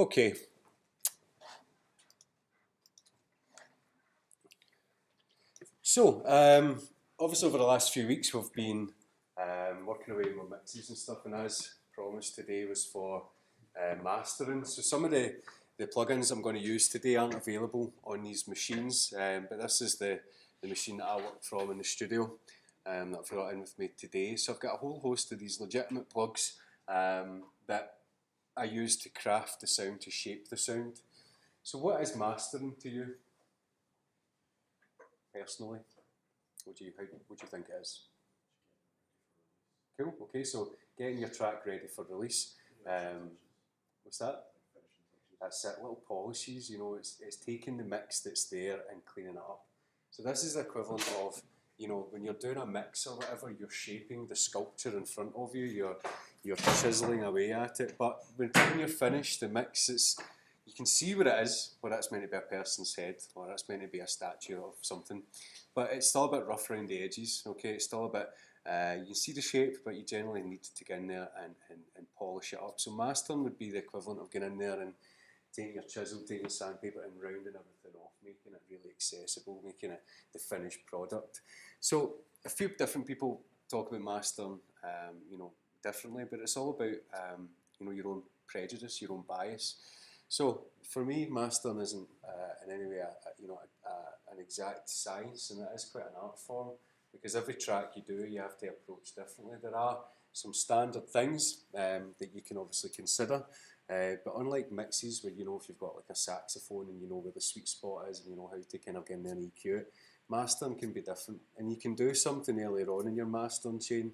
Okay. So, obviously over the last few weeks we've been working away with my mixes and stuff, and as promised today was for mastering. So some of the plugins I'm going to use today aren't available on these machines, but this is the machine that I work from in the studio that I've brought in with me today. So I've got a whole host of these legitimate plugs that I use to craft the sound, to shape the sound. So what is mastering to you, personally? What do you think it is? Cool. Okay, so getting your track ready for release. What's that? That's it. Little polishes. You know, it's taking the mix that's there and cleaning it up. So this is the equivalent of, you know, when you're doing a mix or whatever, you're shaping the sculpture in front of you. You're chiseling away at it. But when you're finished, the mix you can see what it is, where that's meant to be a person's head, or that's meant to be a statue of something. But it's still a bit rough around the edges, okay? It's still a bit, you can see the shape, but you generally need to get in there and polish it up. So mastering would be the equivalent of getting in there and taking your chisel, taking your sandpaper and rounding everything off, making it really accessible, making it the finished product. So a few different people talk about mastering, you know, differently, but it's all about, you know, your own prejudice, your own bias. So for me, mastering isn't in any way an exact science, and it is quite an art form, because every track you do, you have to approach differently. There are some standard things that you can obviously consider, but unlike mixes where, you know, if you've got like a saxophone and you know where the sweet spot is and you know how to kind of get in there and EQ it, mastering can be different, and you can do something earlier on in your mastering chain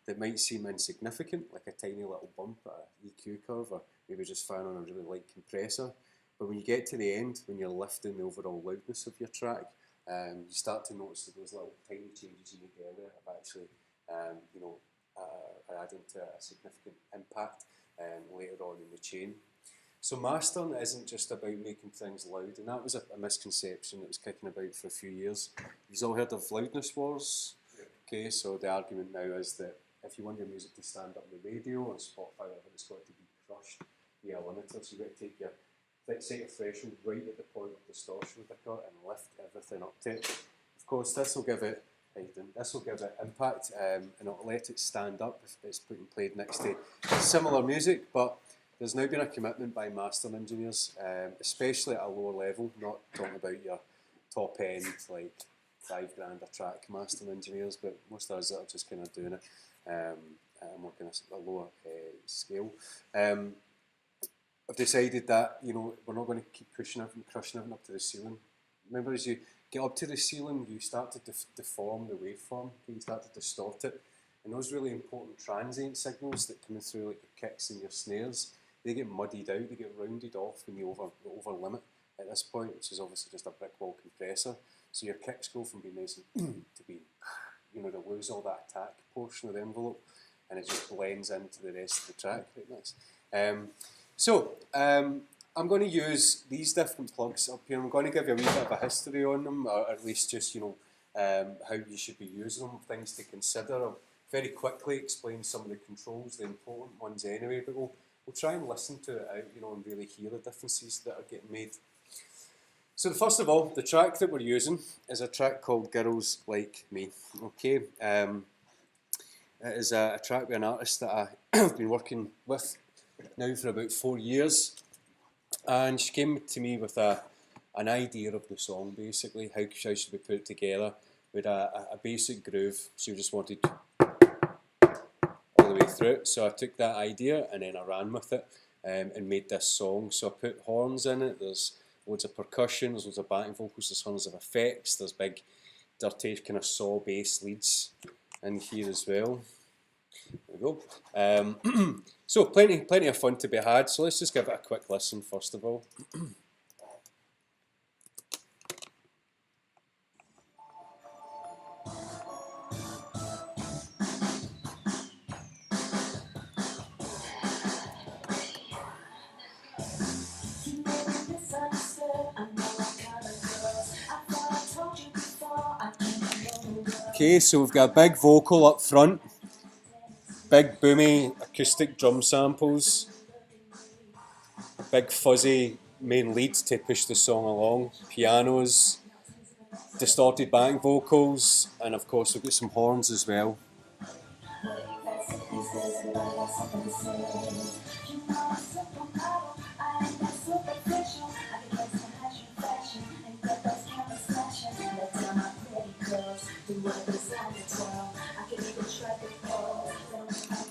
that might seem insignificant, like a tiny little bump at an EQ curve, or maybe just firing on a really light compressor. But when you get to the end, when you're lifting the overall loudness of your track, you start to notice that those little tiny changes you make earlier have actually, you know, are adding to a significant impact later on in the chain. So mastering isn't just about making things loud, and that was a misconception that was kicking about for a few years. You've all heard of loudness wars? Yeah. Okay, so the argument now is that if you want your music to stand up on the radio or Spotify, it's got to be crushed via a limiter. So you've got to take your set your threshold right at the point of distortion with the cut and lift everything up to it. Of course, this will give it impact, and it'll let it stand up if it's played next to similar music. But there's now been a commitment by mastering engineers, especially at a lower level, not talking about your top end, like $5 grand a track mastering engineers, but most of us that are just kind of doing it and working at a lower scale. I've decided that, you know, we're not going to keep pushing everything, crushing everything up to the ceiling. Remember, as you get up to the ceiling, you start to deform the waveform, you start to distort it, and those really important transient signals that come through, like your kicks and your snares, they get muddied out, they get rounded off when you over limit at this point, which is obviously just a brick wall compressor. So your kicks go from being nice and to being, you know, they lose all that attack portion of the envelope, and it just blends into the rest of the track. Quite nice. I'm going to use these different plugs up here. I'm going to give you a wee bit of a history on them, or at least just, you know, how you should be using them, things to consider. I'll very quickly explain some of the controls, the important ones anyway, but we'll try and listen to it out, you know, and really hear the differences that are getting made. So first of all, the track that we're using is a track called Girls Like Me. Okay, it is a track by an artist that I've been working with now for about 4 years, and she came to me with an idea of the song, basically how should we put it together with a basic groove. She just wanted all the way through it, so I took that idea and then I ran with it and made this song. So I put horns in it, there's loads of percussion, there's loads of backing vocals, there's tons of effects, there's big dirty kind of saw bass leads in here as well. There we go. So plenty of fun to be had. So let's just give it a quick listen first of all. Okay, so we've got a big vocal up front, big boomy acoustic drum samples, big fuzzy main lead to push the song along, pianos, distorted backing vocals, and of course we've got some horns as well.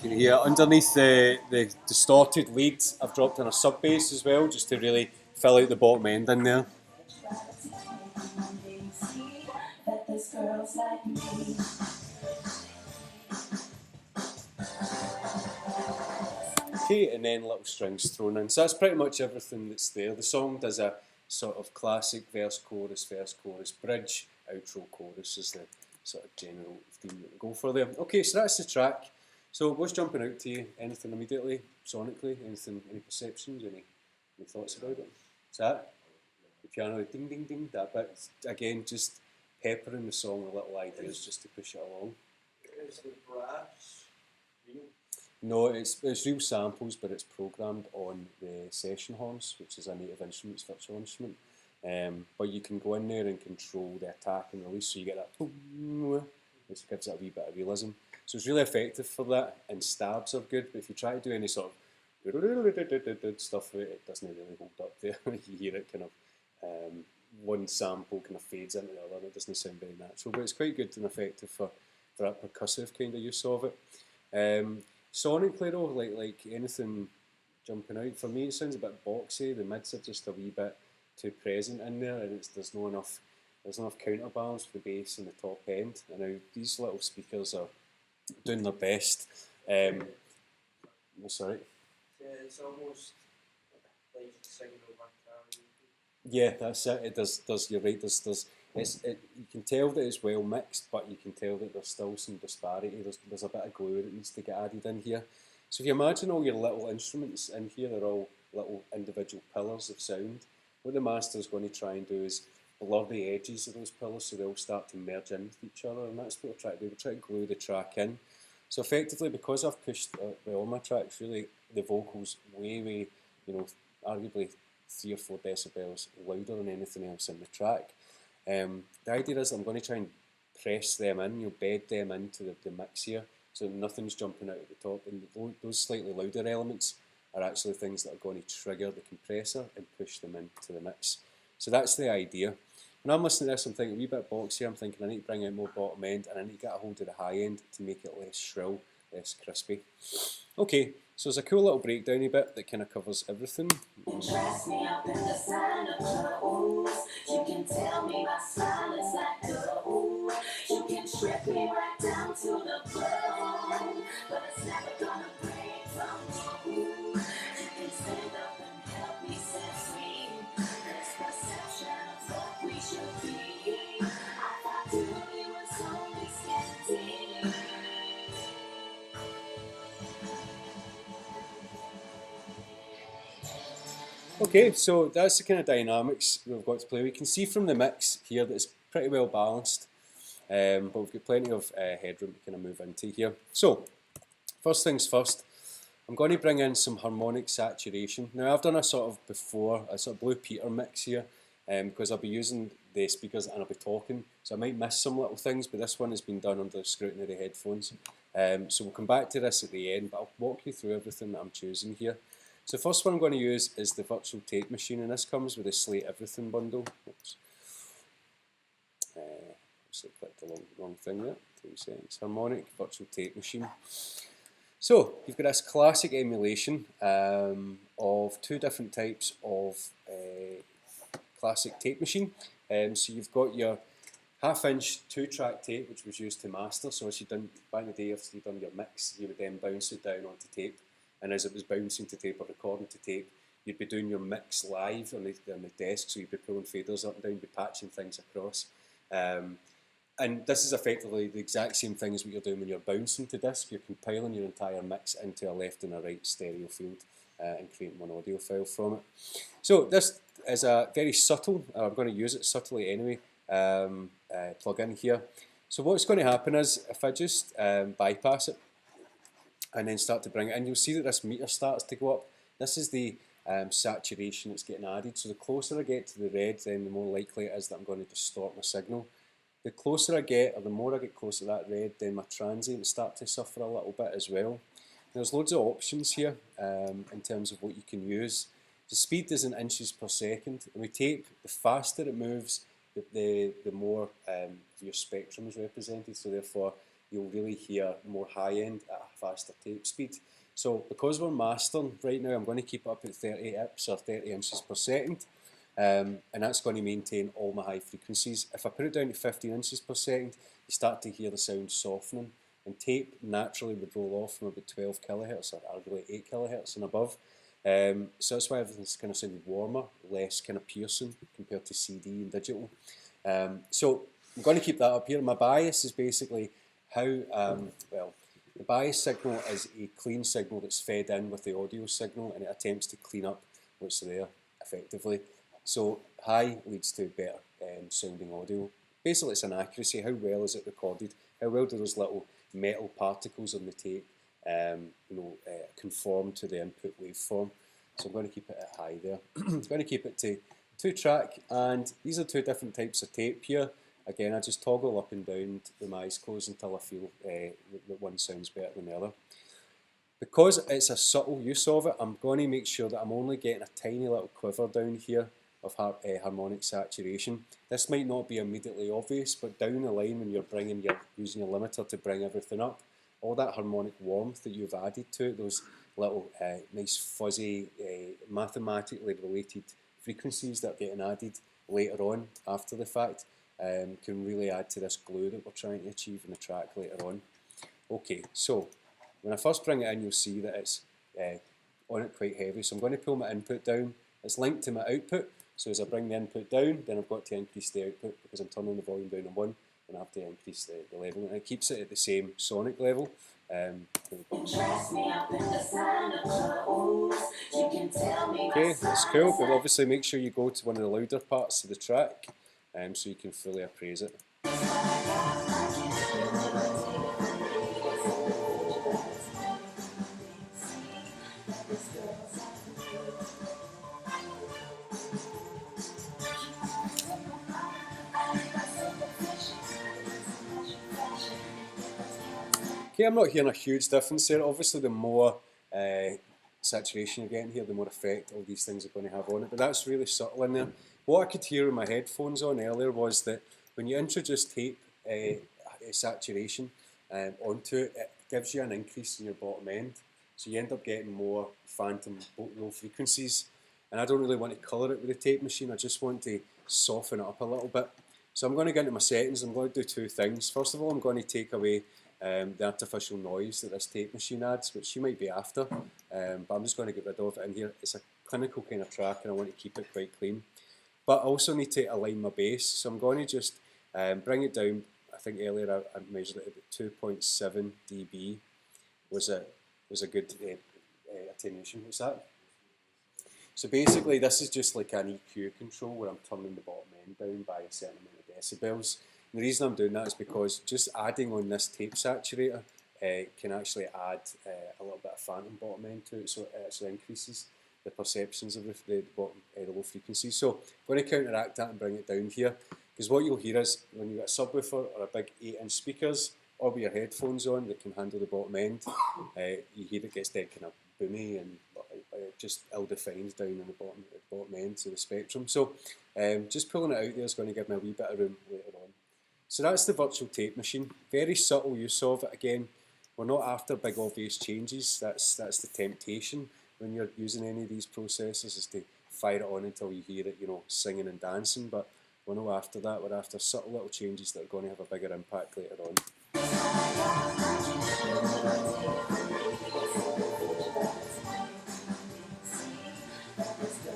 You can hear underneath the distorted lead, I've dropped in a sub bass as well, just to really fill out the bottom end in there. Okay, and then little strings thrown in. So that's pretty much everything that's there. The song does a sort of classic verse, chorus, bridge, outro, chorus is the sort of general theme that we go for there. Okay, so that's the track. So what's jumping out to you? Anything immediately, sonically? Anything? Any perceptions? Any thoughts about it? Is that the piano, ding ding ding? That bit again, just peppering the song with little ideas just to push it along. Is the brass real? No, it's real samples, but it's programmed on the session horns, which is a Native Instruments virtual instrument. But you can go in there and control the attack and release, so you get that boom, which gives it a wee bit of realism. So it's really effective for that, and stabs are good, but if you try to do any sort of stuff with it, it doesn't really hold up there. You hear it kind of, one sample kind of fades into the other, and it doesn't sound very natural, but it's quite good and effective for that percussive kind of use of it. Sonically though, like anything jumping out, for me it sounds a bit boxy. The mids are just a wee bit too present in there, and there's not enough counterbalance for the bass and the top end. And now these little speakers are doing their best. Sorry. Yeah, it's almost like singing over a Yeah, that's it. It does. You're right. You can tell that it's well mixed, but you can tell that there's still some disparity. There's a bit of glue that needs to get added in here. So if you imagine all your little instruments in here are all little individual pillars of sound, what the master's going to try and do is blur the edges of those pillars so they all start to merge in with each other, and that's what we're trying to do. We're trying to glue the track in. So effectively, because I've pushed all my tracks, really the vocals way, arguably 3 or 4 decibels louder than anything else in the track. The idea is I'm going to try and press them in, bed them into the mix here, so nothing's jumping out at the top, and those slightly louder elements are actually things that are going to trigger the compressor and push them into the mix. So that's the idea. When I'm listening to this, I'm thinking a wee bit boxy. I'm thinking I need to bring out more bottom end, and I need to get a hold of the high end to make it less shrill, less crispy. Okay, so there's a cool little breakdowny bit that kind of covers everything. Dress me up in the sign of clothes. You can tell me my smile is like gold. You can trip me right down to the bone, but it's never gonna break from you. You can stand up and help me set free this perception of what we should be. I thought beauty was only scanty. Okay, so that's the kind of dynamics we've got to play. We can see from the mix here that it's pretty well balanced, but we've got plenty of headroom to kind of move into here. So, first things first, I'm going to bring in some harmonic saturation. Now I've done a sort of Blue Peter mix here, because I'll be using the speakers and I'll be talking, so I might miss some little things, but this one has been done under the scrutiny of the headphones. So we'll come back to this at the end, but I'll walk you through everything that I'm choosing here. So the first one I'm going to use is the virtual tape machine, and this comes with a Slate Everything bundle. Oops. I clicked the wrong thing there. 2 seconds. Harmonic virtual tape machine. So you've got this classic emulation of 2 different types of classic tape machine. So you've got your 1/2-inch 2-track tape, which was used to master. So as you done back in the day, after you'd done your mix, you would then bounce it down onto tape. And as it was bouncing to tape or recording to tape, you'd be doing your mix live on the desk, so you'd be pulling faders up and down, be patching things across. And this is effectively the exact same thing as what you're doing when you're bouncing to disc. You're compiling your entire mix into a left and a right stereo field and creating one audio file from it. So this is a very subtle, I'm going to use it subtly anyway, plug in here. So what's going to happen is, if I just bypass it, and then start to bring it in, you'll see that this meter starts to go up. This is the saturation that's getting added. So the closer I get to the red, then the more likely it is that I'm going to distort my signal. The closer I get, or the more I get close to that red, then my transients start to suffer a little bit as well. There's loads of options here in terms of what you can use. The speed is in inches per second, and with tape, the faster it moves, the more your spectrum is represented, so therefore you'll really hear more high end at a faster tape speed. So because we're mastering right now, I'm going to keep it up at 30 ips or 30 inches per second, and that's going to maintain all my high frequencies. If I put it down to 15 inches per second, you start to hear the sound softening, and tape naturally would roll off from about 12 kilohertz or arguably 8 kilohertz and above. So that's why everything's kind of sounded warmer, less kind of piercing compared to CD and digital. So I'm going to keep that up here. My bias is basically how, well, the bias signal is a clean signal that's fed in with the audio signal, and it attempts to clean up what's there effectively. So high leads to better sounding audio. Basically it's an accuracy, how well is it recorded, how well do those little metal particles on the tape conform to the input waveform. So I'm going to keep it at high there. I'm going to keep it to 2-track, and these are 2 different types of tape here. Again, I just toggle up and down with my eyes closed until I feel that one sounds better than the other. Because it's a subtle use of it, I'm going to make sure that I'm only getting a tiny little quiver down here of harmonic saturation. This might not be immediately obvious, but down the line when you're using your limiter to bring everything up, all that harmonic warmth that you've added to it, those little nice fuzzy mathematically related frequencies that are getting added later on after the fact, can really add to this glue that we're trying to achieve in the track later on. Okay, so when I first bring it in, you'll see that it's on it quite heavy, so I'm going to pull my input down. It's linked to my output, so as I bring the input down, then I've got to increase the output because I'm turning the volume down on 1, and I have to increase the level, and it keeps it at the same sonic level. Okay, that's cool, but obviously make sure you go to one of the louder parts of the track so you can fully appraise it. Okay, I'm not hearing a huge difference there. Obviously, the more saturation you're getting here, the more effect all these things are going to have on it. But that's really subtle in there. What I could hear with my headphones on earlier was that when you introduce tape saturation onto it, it gives you an increase in your bottom end. So you end up getting more phantom low frequencies. And I don't really want to colour it with a tape machine. I just want to soften it up a little bit. So I'm going to get into my settings. I'm going to do 2 things. First of all, I'm going to take away the artificial noise that this tape machine adds, which you might be after, but I'm just going to get rid of it in here. It's a clinical kind of track and I want to keep it quite clean. But I also need to align my bass, so I'm going to just bring it down. I think earlier I measured it at 2.7 dB was a good attenuation. What's that? So basically this is just like an EQ control where I'm turning the bottom end down by a certain amount of decibels. And the reason I'm doing that is because just adding on this tape saturator can actually add a little bit of phantom bottom end to it, so it actually increases the perceptions of the low frequencies. So I'm going to counteract that and bring it down here, because what you'll hear is when you've got a subwoofer or a big 8-inch speakers, or with your headphones on that can handle the bottom end, you hear it gets dead kind of boomy and just ill-defined down in the bottom end to the spectrum. So just pulling it out there is going to give me a wee bit of room later on. So that's the virtual tape machine. Very subtle use of it. Again, we're not after big obvious changes. That's the temptation when you're using any of these processors, is to fire it on until you hear it, singing and dancing. But we're not after that. We're after subtle little changes that are going to have a bigger impact later on.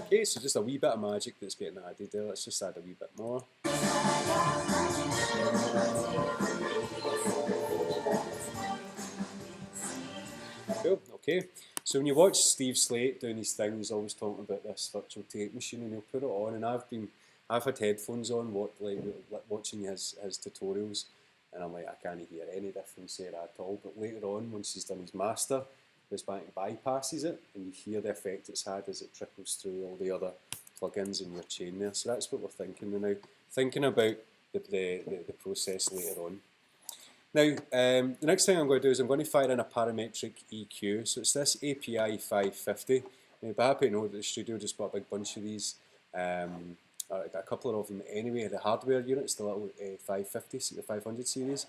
Okay, so just a wee bit of magic that's getting added there. Let's just add a wee bit more. Cool, okay. So when you watch Steve Slate doing these things, he's always talking about this virtual tape machine, and he'll put it on, and I've had headphones on watching his tutorials, and I'm like, I can't hear any difference there at all. But later on, once he's done his master, this back bypasses it, and you hear the effect it's had as it trickles through all the other plugins in your chain there. So that's what we're thinking now. Thinking about the process later on. Now, the next thing I'm going to do is I'm going to fire in a parametric EQ. So it's this API 550. Now, be happy to know that the studio just bought a big bunch of these. I got a couple of them anyway. The hardware units, the little 550, the 500 series.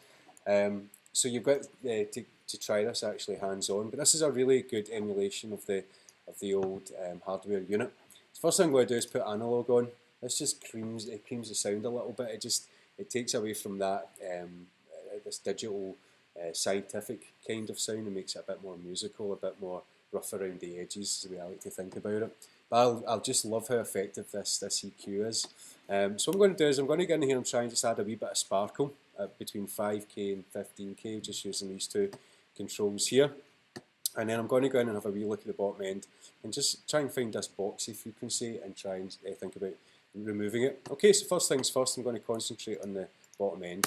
So you've got to try this actually hands-on. But this is a really good emulation of the old hardware unit. The first thing I'm going to do is put analog on. This just creams the sound a little bit. It takes away from that this digital scientific kind of sound and makes it a bit more musical, a bit more rough around the edges, is the way I like to think about it. But I'll just love how effective this EQ is. So what I'm going to do is I'm going to get in here and try and just add a wee bit of sparkle between 5K and 15K, just using these two controls here. And then I'm going to go in and have a wee look at the bottom end and just try and find this boxy frequency and try and think about removing it. Okay, so first things first, I'm going to concentrate on the bottom end.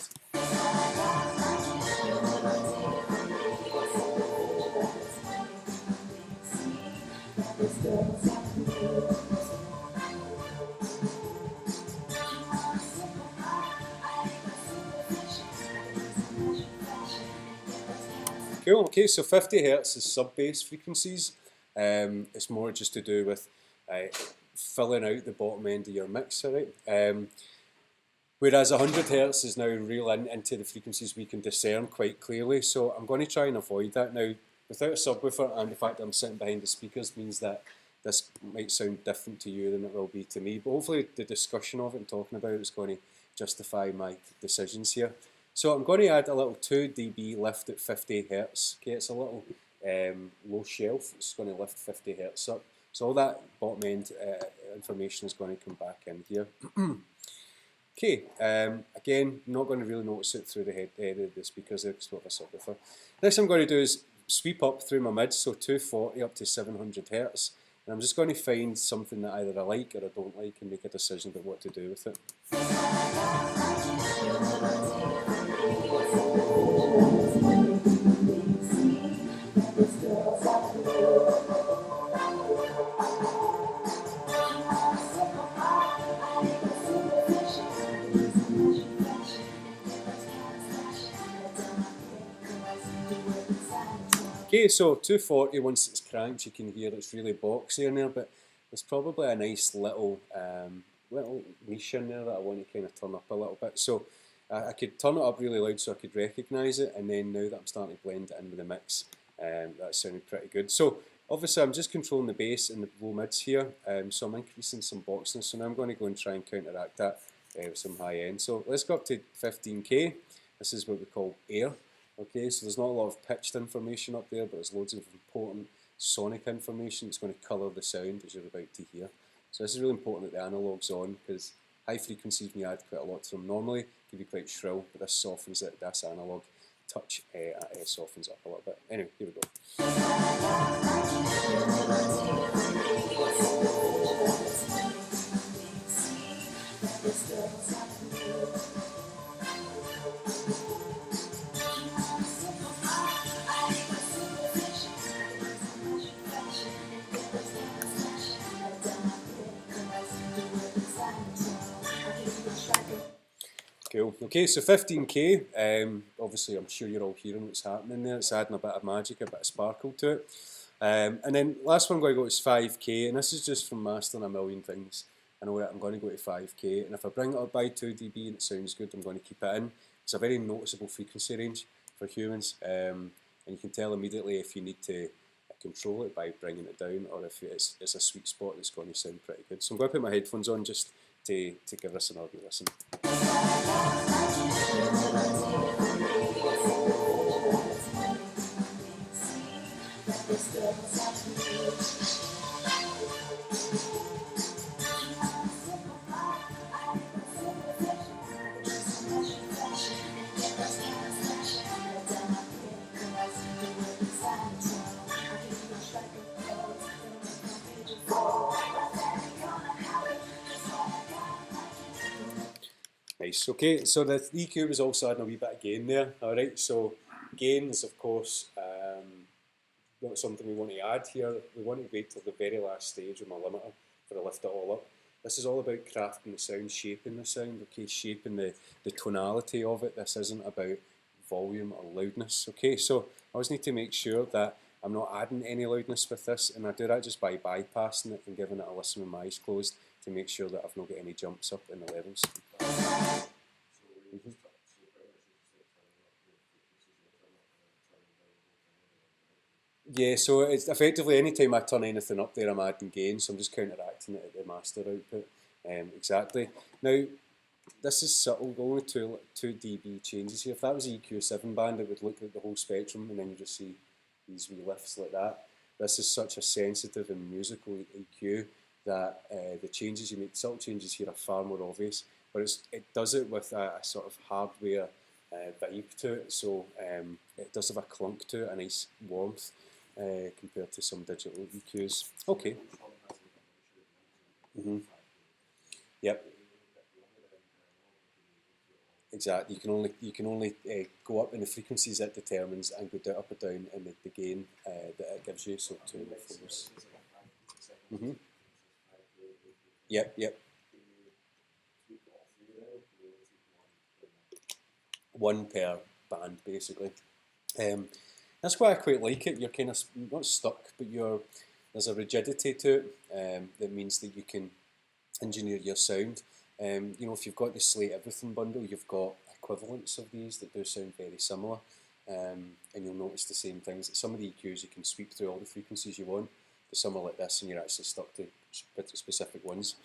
Cool, okay, so 50 Hz is sub-bass frequencies. It's more just to do with filling out the bottom end of your mix, all right? Whereas 100 Hz is now real into the frequencies we can discern quite clearly, so I'm going to try and avoid that. Now, without a subwoofer and the fact that I'm sitting behind the speakers means that this might sound different to you than it will be to me, but hopefully the discussion of it and talking about it is going to justify my decisions here. So I'm going to add a little 2 dB lift at 50 Hz. Okay, it's a little low shelf, it's going to lift 50 Hz up. So all that bottom end information is going to come back in here. Okay, again, not going to really notice it through the head of the speakers there because we have a subwoofer. Next I'm going to do is sweep up through my mids, so 240 up to 700 Hz. And I'm just going to find something that either I like or I don't like and make a decision about what to do with it. Okay, so 240, once it's cranked, you can hear it's really boxy in there, but there's probably a nice little niche in there that I want to kind of turn up a little bit. So I could turn it up really loud so I could recognise it, and then now that I'm starting to blend it in with the mix, that sounded pretty good. So obviously I'm just controlling the bass and the low mids here, so I'm increasing some boxiness, so now I'm going to go and try and counteract that with some high end. So let's go up to 15K, this is what we call air. Okay, so there's not a lot of pitched information up there, but there's loads of important sonic information that's going to colour the sound as you're about to hear. So this is really important that the analog's on, because high frequencies, when you add quite a lot to them normally, can be quite shrill, but this softens it, this analog touch softens up a little bit. Anyway, here we go. Cool. Okay, so 15K, obviously I'm sure you're all hearing what's happening there. It's adding a bit of magic, a bit of sparkle to it. And then last one I'm going to go is 5K, and this is just from mastering a million things. I know that I'm going to go to 5K, and if I bring it up by 2 dB and it sounds good, I'm going to keep it in. It's a very noticeable frequency range for humans, and you can tell immediately if you need to control it by bringing it down, or if it's a sweet spot that's going to sound pretty good. So I'm going to put my headphones on just to give this another listen. Nice, okay, so the EQ was also adding a wee bit of gain there, alright, so gain is of course not something we want to add here. We want to wait till the very last stage with my limiter for to lift it all up. This is all about crafting the sound, shaping the sound, okay, shaping the tonality of it. This isn't about volume or loudness, okay? So I always need to make sure that I'm not adding any loudness with this, and I do that just by bypassing it and giving it a listen with my eyes closed to make sure that I've not got any jumps up in the levels. Mm-hmm. Yeah, so it's effectively any time I turn anything up there, I'm adding gain, so I'm just counteracting it at the master output. Exactly. Now, this is subtle, only two dB changes here. If that was an EQ7 band, it would look like the whole spectrum, and then you just see these wee lifts like that. This is such a sensitive and musical EQ that the changes you make, subtle changes here are far more obvious, but it does it with a sort of hardware vibe to it, so it does have a clunk to it, a nice warmth compared to some digital EQs. Okay. Mm-hmm. Yep. Exactly. You can only go up in the frequencies it determines and go down, up or down in the gain that it gives you. So 2 and 4s. Mm-hmm. Yep. Yep. One per band, basically. That's why I quite like it. You're kind of not stuck, but there's a rigidity to it that means that you can engineer your sound. You know, if you've got the Slate Everything bundle, you've got equivalents of these that do sound very similar, and you'll notice the same things. Some of the EQs you can sweep through all the frequencies you want, but some are like this, and you're actually stuck to specific ones.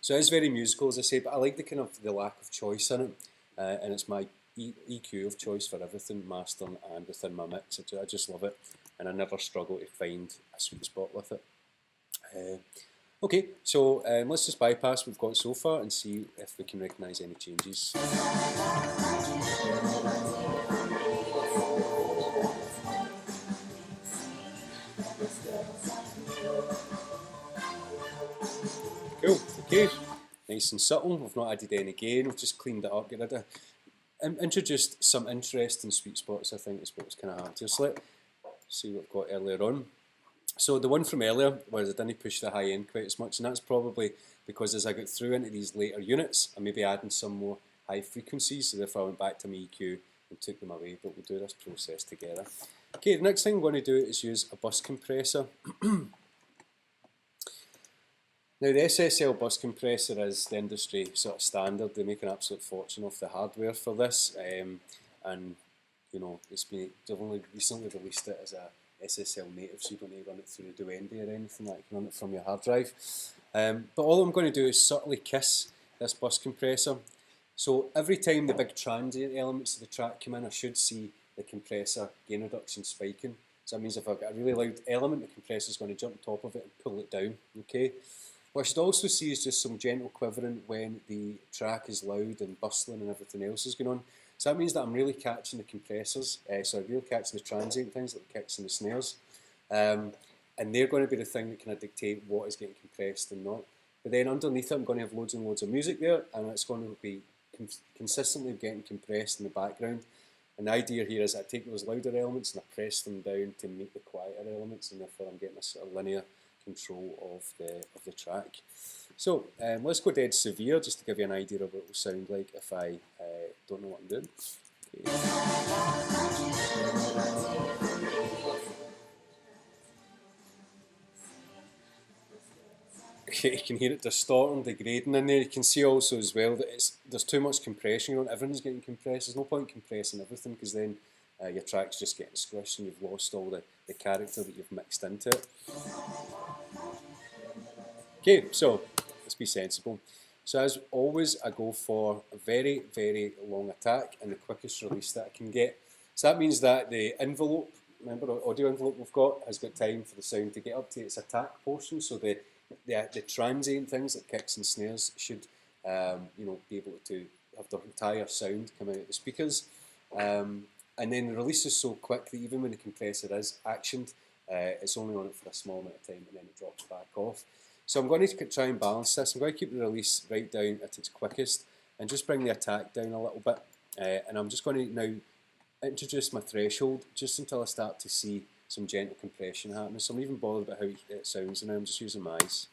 So it is very musical, as I say, but I like the lack of choice in it, and it's my EQ of choice for everything, mastering and within my mix. I just love it, and I never struggle to find a sweet spot with it. Okay, so let's just bypass what we've got so far and see if we can recognise any changes. Cool, okay, nice and subtle. We've not added any gain, we've just cleaned it up, introduced some interesting sweet spots, I think is what's kind of hard to. So let's see what we've got earlier on. So the one from earlier was I didn't push the high end quite as much, and that's probably because as I got through into these later units, I maybe adding some more high frequencies, so therefore I went back to my EQ and took them away, but we'll do this process together. Okay, the next thing I'm going to do is use a bus compressor. Now the SSL bus compressor is the industry sort of standard. They make an absolute fortune off the hardware for this, and you know they've only recently released it as a SSL native, so you don't need to run it through the Duende or anything like that. You can run it from your hard drive. But all I'm going to do is subtly kiss this bus compressor. So every time the big transient elements of the track come in, I should see the compressor gain reduction spiking. So that means if I've got a really loud element, the compressor is going to jump on top of it and pull it down. Okay. What I should also see is just some gentle quivering when the track is loud and bustling and everything else is going on. So that means that I'm really catching the compressors, really catching the transient things like the kicks and the snares. And they're going to be the thing that kind of dictate what is getting compressed and not. But then underneath it, I'm going to have loads and loads of music there, and it's going to be consistently getting compressed in the background. And the idea here is I take those louder elements and I press them down to meet the quieter elements, and therefore I'm getting a sort of linear control of the track. So let's go dead severe just to give you an idea of what it will sound like if I don't know what I'm doing. Okay, you can hear it distorting, degrading in there. You can see also as well that there's too much compression going on. Everything's getting compressed. There's no point compressing everything because then your track's just getting squished and you've lost all the character that you've mixed into it. Okay, so let's be sensible. So as always, I go for a very, very long attack and the quickest release that I can get. So that means that the envelope, remember the audio envelope we've got, has got time for the sound to get up to its attack portion. So the transient things like kicks and snares should be able to have the entire sound come out of the speakers. And then the release is so quick that even when the compressor is actioned, it's only on it for a small amount of time and then it drops back off. So I'm going to try and balance this. I'm going to keep the release right down at its quickest and just bring the attack down a little bit. And I'm just going to now introduce my threshold just until I start to see some gentle compression happening. So I'm not even bothered about how it sounds now, I'm just using my eyes.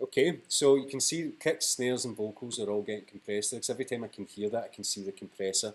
Okay, so you can see kicks, snares and vocals are all getting compressed. Because every time I can hear that, I can see the compressor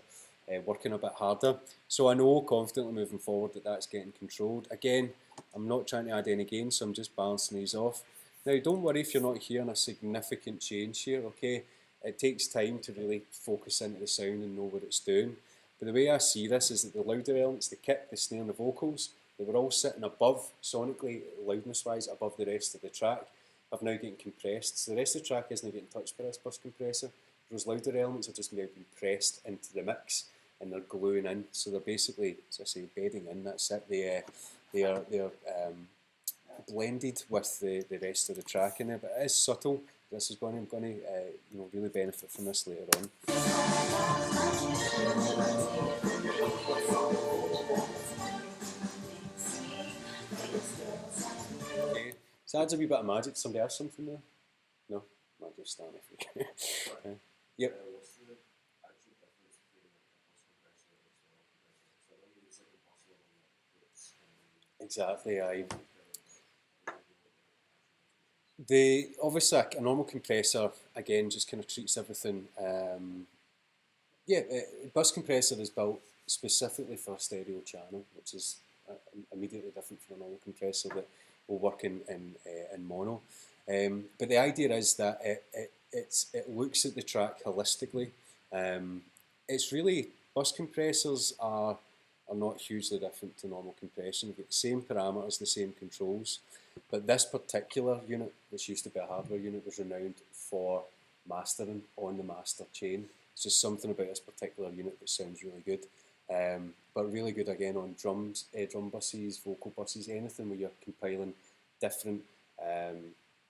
working a bit harder. So I know confidently moving forward that that's getting controlled. Again, I'm not trying to add any gain, so I'm just balancing these off. Now don't worry if you're not hearing a significant change here, okay? It takes time to really focus into the sound and know what it's doing. But the way I see this is that the louder elements, the kick, the snare and the vocals, they were all sitting above, sonically, loudness-wise, above the rest of the track, have now getting compressed. So the rest of the track isn't getting touched by this bus compressor. Those louder elements are just now being pressed into the mix and they're gluing in. So they're basically, as I say, bedding in. That's it. They're blended with the rest of the track in there, but it is subtle. This is going to really benefit from this later on. Okay, so adds a wee bit of magic. Somebody else something there? No, not just stand if you can. Yep. What's the actual difference between a bus compressor and a external compressor? So I know it's like impossible on the puts. Exactly, aye. Obviously a normal compressor again just kind of treats everything. Bus compressor is built specifically for a stereo channel, which is immediately different from a normal compressor that will work in mono. But the idea is that it looks at the track holistically. It's really, bus compressors are not hugely different to normal compression. You've got the same parameters, the same controls, but this particular unit, which used to be a hardware unit, was renowned for mastering on the master chain. It's just something about this particular unit that sounds really good. But really good again on drums, drum buses, vocal buses, anything where you're compiling different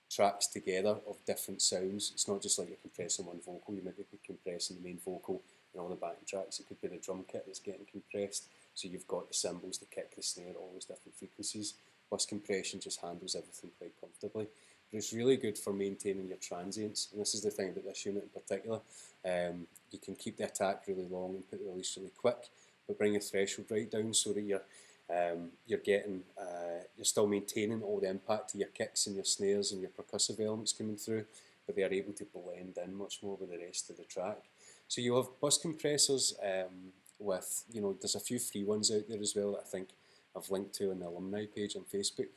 tracks together of different sounds. It's not just like you're compressing one vocal, you might be compressing the main vocal and all the backing tracks. It could be the drum kit that's getting compressed. So you've got the cymbals, the kick, the snare, all those different frequencies. Bus compression just handles everything quite comfortably. But it's really good for maintaining your transients. And this is the thing about this unit in particular. You can keep the attack really long and put the release really quick, but bring your threshold right down so that you're still maintaining all the impact of your kicks and your snares and your percussive elements coming through, but they are able to blend in much more with the rest of the track. So you have bus compressors with, there's a few free ones out there as well that I think I've linked to on the alumni page on Facebook,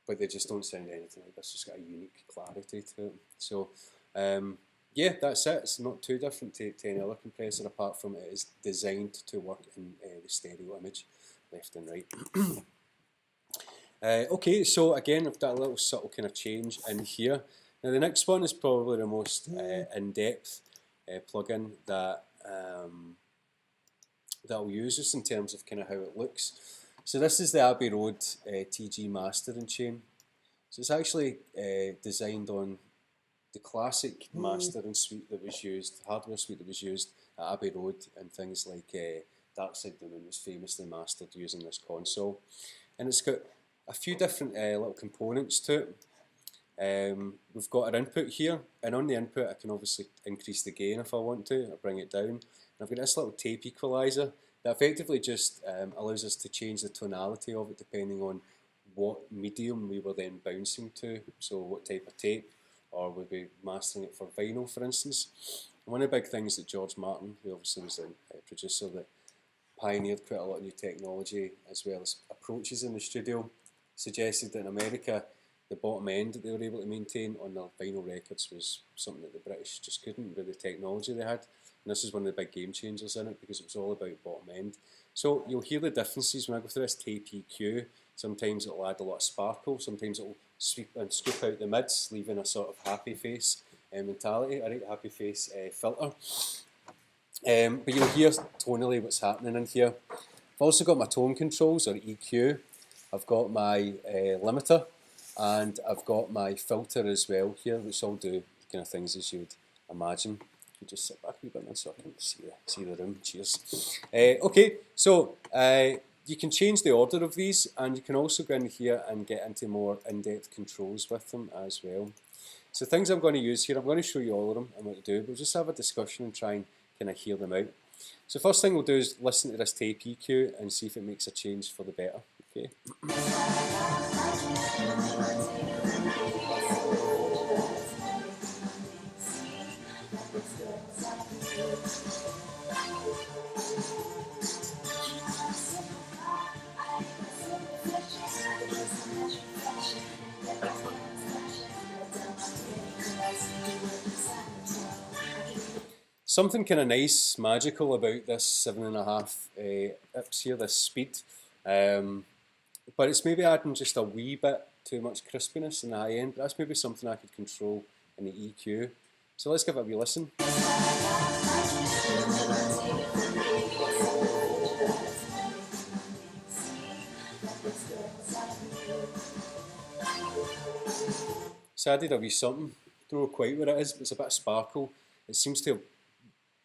but they just don't sound anything like this. It's got a unique clarity to it. So yeah, that's it. It's not too different to any other compressor, apart from it is designed to work in the stereo image, left and right. Okay, so again, I've got a little subtle kind of change in here. Now the next one is probably the most in-depth plugin that I'll use, just in terms of kind of how it looks. So this is the Abbey Road TG mastering chain. So it's actually designed on the classic mastering suite that was used, hardware suite that was used at Abbey Road, and things like Dark Side of the Moon was famously mastered using this console. And it's got a few different little components to it. We've got our input here, and on the input I can obviously increase the gain if I want to, or bring it down. And I've got this little tape equalizer that effectively just allows us to change the tonality of it depending on what medium we were then bouncing to, so what type of tape, or we'd be mastering it for vinyl, for instance. And one of the big things that George Martin, who obviously was a producer that pioneered quite a lot of new technology as well as approaches in the studio, suggested that in America the bottom end that they were able to maintain on their vinyl records was something that the British just couldn't with the technology they had. And this is one of the big game changers in it, because it was all about bottom end. So you'll hear the differences when I go through this tape EQ. Sometimes it'll add a lot of sparkle, sometimes it'll sweep and scoop out the mids, leaving a sort of happy face mentality, a right happy face filter. But you'll hear tonally what's happening in here. I've also got my tone controls, or EQ. I've got my limiter, and I've got my filter as well here, which all do kind of things as you'd imagine. me just sit back a wee bit now so I can see the room. Cheers. Okay, so you can change the order of these, and you can also go in here and get into more in-depth controls with them as well. So things I'm going to use here, I'm going to show you all of them and what to do. We'll just have a discussion and try and kind of hear them out. So first thing we'll do is listen to this tape EQ and see if it makes a change for the better. Okay. Something kind of nice, magical about this 7.5 ips here, this speed. But it's maybe adding just a wee bit too much crispiness in the high end. But that's maybe something I could control in the EQ. So let's give it a wee listen. So I did a wee something. Don't know quite what it is, but it's a bit of sparkle. It seems to have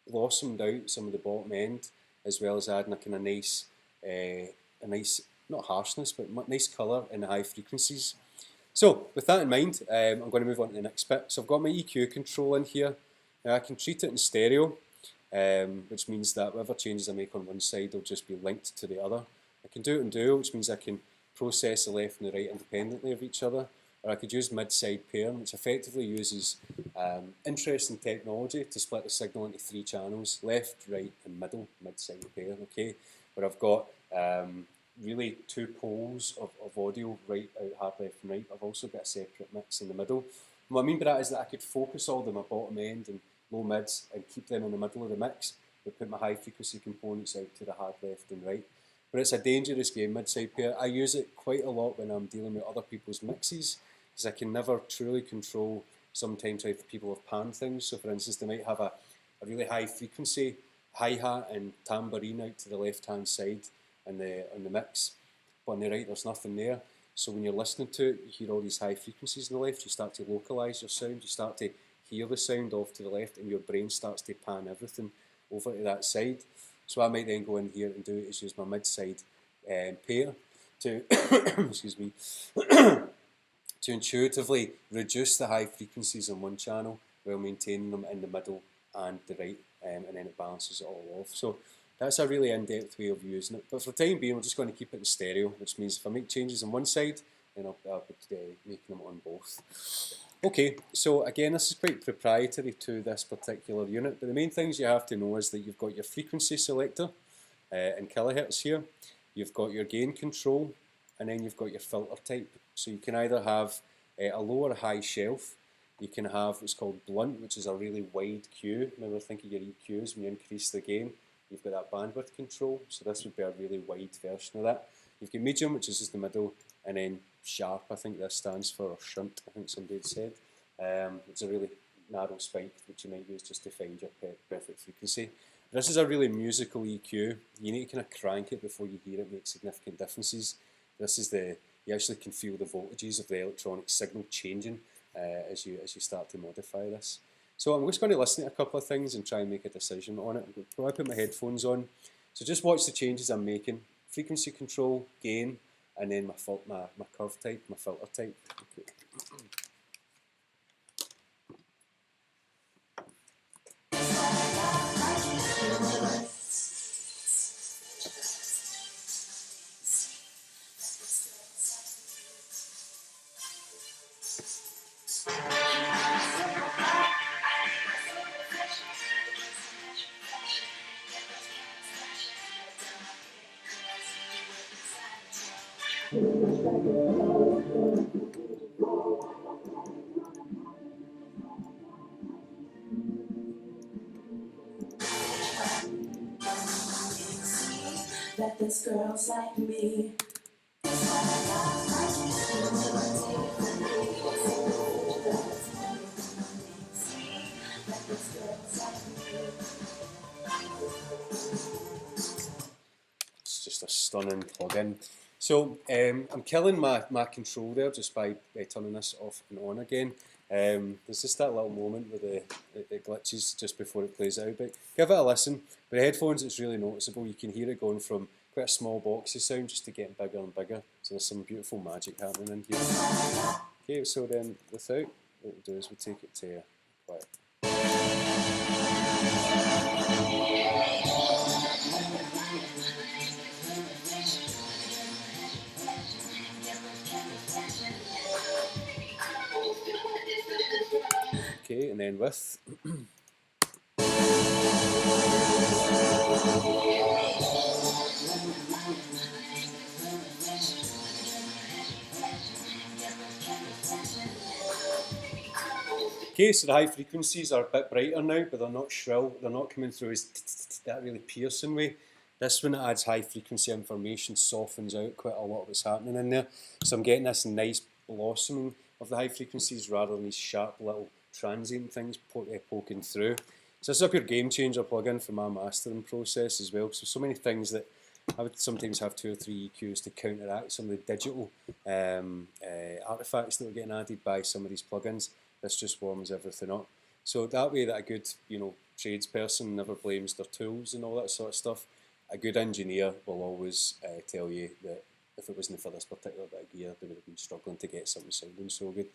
blossomed out some of the bottom end, as well as adding a kind of nice, not harshness, but nice colour in the high frequencies. So with that in mind, I'm going to move on to the next bit. So I've got my EQ control in here. Now I can treat it in stereo, which means that whatever changes I make on one side will just be linked to the other. I can do it in dual, which means I can process the left and the right independently of each other. Or I could use mid-side pairing, which effectively uses interesting technology to split the signal into 3 channels, left, right and middle, mid-side pair, okay? Where I've got really 2 poles of audio, right out, hard left and right. I've also got a separate mix in the middle. And what I mean by that is that I could focus all of my bottom end and low mids and keep them in the middle of the mix, but put my high frequency components out to the hard left and right. But it's a dangerous game, mid-side pair. I use it quite a lot when I'm dealing with other people's mixes, because I can never truly control sometimes how people have panned things. So for instance, they might have a really high frequency hi-hat and tambourine out to the left-hand side on the mix, but on the right there's nothing there. So when you're listening to it, you hear all these high frequencies on the left, you start to localise your sound, you start to hear the sound off to the left, and your brain starts to pan everything over to that side. So I might then go in here and do it is use my mid-side pair to, excuse me, to intuitively reduce the high frequencies on one channel while maintaining them in the middle and the right, and then it balances it all off. So that's a really in-depth way of using it. But for the time being, we're just going to keep it in stereo, which means if I make changes on one side, then I'll be making them on both. Okay, so again, this is quite proprietary to this particular unit, but the main things you have to know is that you've got your frequency selector in kilohertz here, you've got your gain control, and then you've got your filter type. So you can either have a low or a high shelf, you can have what's called blunt, which is a really wide Q. Remember, think of your EQs, when you increase the gain, you've got that bandwidth control, so this would be a really wide version of that. You've got medium, which is just the middle, and then sharp, I think this stands for, or shunt, I think somebody had said. It's a really narrow spike, which you might use just to find your perfect frequency. This is a really musical EQ. You need to kind of crank it before you hear it make significant differences. This is you actually can feel the voltages of the electronic signal changing as you start to modify this. So I'm just going to listen to a couple of things and try and make a decision on it. I'm going to put my headphones on. So just watch the changes I'm making. Frequency control, gain, and then my curve type, my filter type. Okay. That this girl's like me. It's just a stunning plug-in. So I'm killing my control there just by turning this off and on again. There's just that little moment where it glitches just before it plays out, but give it a listen. With headphones it's really noticeable, you can hear it going from quite a small boxy sound just to getting bigger and bigger, so there's some beautiful magic happening in here. Okay, so then without, what we'll do is we'll take it to quiet. Okay, and then with. Okay, so the high frequencies are a bit brighter now, but they're not shrill. They're not coming through as that really piercing way. This one adds high frequency information, softens out quite a lot of what's happening in there. So I'm getting this nice blossoming of the high frequencies rather than these sharp little transient things poking through. So this is a pure game changer plugin for my mastering process as well. So many things that I would sometimes have 2 or 3 EQs to counteract some of the digital artifacts that were getting added by some of these plugins. This just warms everything up. So that way that a good, tradesperson never blames their tools and all that sort of stuff. A good engineer will always tell you that if it wasn't for this particular bit of gear, they would have been struggling to get something sounding so good.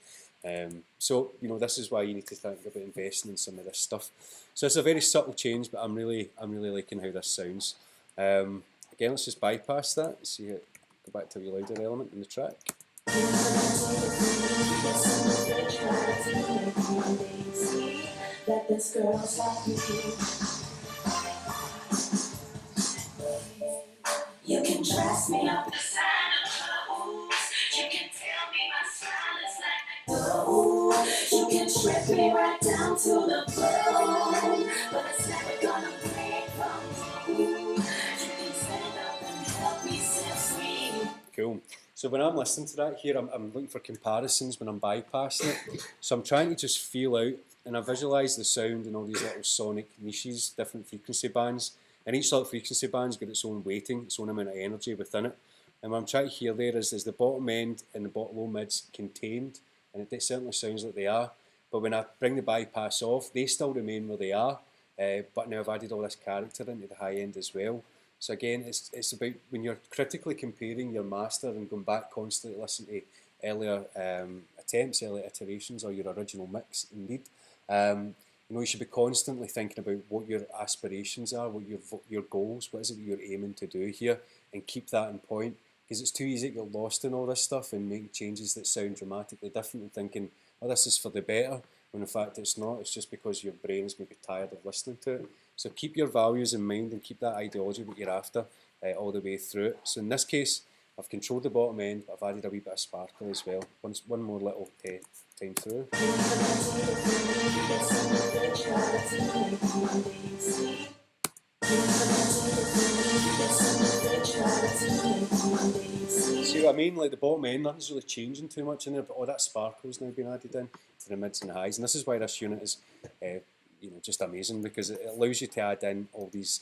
This is why you need to think about investing in some of this stuff. So it's a very subtle change, but I'm really liking how this sounds. Again, let's just bypass that. See it, go back to the louder element in the track. That this girl's like you can dress me up in Santa Claus. You can tell me my style is like gold. You can trip me right down to the bone, but it's never gonna break from you. You can stand up and help me set free. Cool. So when I'm listening to that here, I'm looking for comparisons when I'm bypassing it. So I'm trying to just feel out, and I visualise the sound in all these little sonic niches, different frequency bands. And each little frequency band's got its own weighting, its own amount of energy within it. And what I'm trying to hear there is the bottom end and the bottom low mids contained, and it certainly sounds like they are. But when I bring the bypass off, they still remain where they are. But now I've added all this character into the high end as well. So again, it's about when you're critically comparing your master and going back constantly to listen to earlier attempts, earlier iterations, or your original mix indeed. You should be constantly thinking about what your aspirations are, what your goals, what is it that you're aiming to do here, and keep that in point. Because it's too easy to get lost in all this stuff and make changes that sound dramatically different and thinking, oh, this is for the better, when in fact it's not. It's just because your brain's maybe tired of listening to it. So keep your values in mind and keep that ideology what you're after all the way through it. So in this case, I've controlled the bottom end, but I've added a wee bit of sparkle as well. One more little time through. See what I mean? Like the bottom end, nothing's really changing too much in there, but all that sparkle's now been added in to the mids and the highs. And this is why this unit is just amazing, because it allows you to add in all these